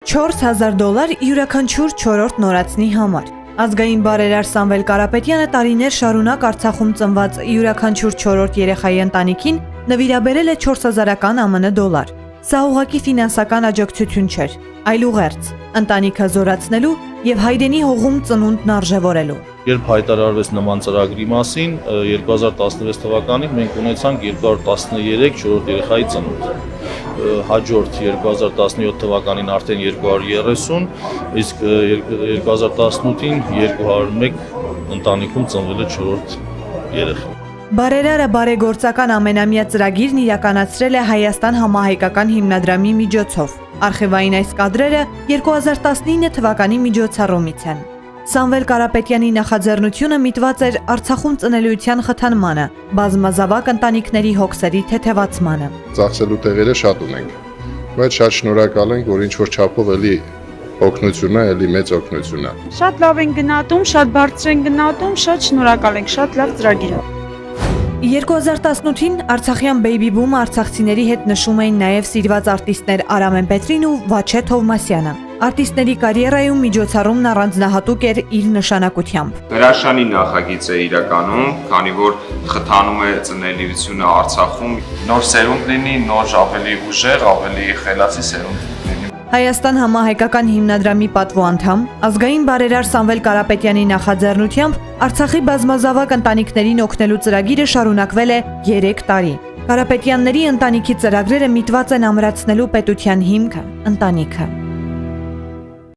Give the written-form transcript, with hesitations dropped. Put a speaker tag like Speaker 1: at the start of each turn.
Speaker 1: $4000 յուրաքանչյուր 4-րդ նորածնի համար։ Ազգային բարերար Սամվել Կարապետյանը տարիներ շարունակ Արցախում ծնված յուրաքանչյուր 4-րդ երեխայի ընտանիքին նվիրաբերել է $4000 ԱՄՆ։ Սա ուղղակի ֆինանսական աջակցություն չէր, այլ ուղերձ, ընտանիքը զորացնելու եւ հայրենի հողում ծնունդն արժեվորելու։
Speaker 2: Երբ հայտարարվեց նման ծրագրի մասին, 2016 թվականին մենք ունեցանք 213 4-րդ երեխայի ծնունդ։ Հաջորդ 2017 թվականին արդեն 230, իսկ 2018-ին 201 ընտանիքում ծնվել է 4-րդ երեխա։
Speaker 1: Բարերարը բարեգործական ամենամյա ծրագիրն իրականացրել է Հայաստան համահայկական հիմնադրամի միջոցով։ Արխիվային այս կադրերը 2019 թվականի միջոցառումից են։ Սամվել Կարապետյանի նախաձեռնությունը միտված էր Արցախում ծնելիության խթանմանը, բազմազավակ ընտանիքների հոգսերի թեթևացմանը։
Speaker 3: Ծախսելու տեղերը շատ ունենք, բայց շատ շնորհակալ ենք, որ ինչ-որ չափով էլի օգնությունն է, էլի մեծ օգնություն է։
Speaker 4: Շատ լավ են գնահատում, շատ բարձր են գնահատում, շատ շնորհակալ ենք, շատ լավ ծրագիր է։
Speaker 1: 2018-ին Արցախյան Baby Boom արցախցիների հետ նշում էին նաև սիրված արտիստներ Արամեն Պետրին ու Վաչե Թովմասյանը։ Արտիստների կարիերայում միջոցառումն առանձնահատուկ էր իր նշանակությամբ։
Speaker 5: Հրաշալի նախագիծ է իրականում, քանի որ խթանում է ծնելիությունը Արցախում, նոր սերունդ լինի, նոր ավելի ուժեղ, ավելի խելացի սերունդ լինի։
Speaker 1: Հայաստան համահայկական հիմնադրամի պատվո անդամ, ազգային բարերար Սամվել Կարապետյանի նախաձեռնությամբ Արցախի բազմազավակ ընտանիքներին օգնելու ծրագիրը շարունակվել է 3 տարի։ Կարապետյանների ընտանիքի ծրագրերը միտված են ամրացնելու պետության հիմքը, ընտանիքը։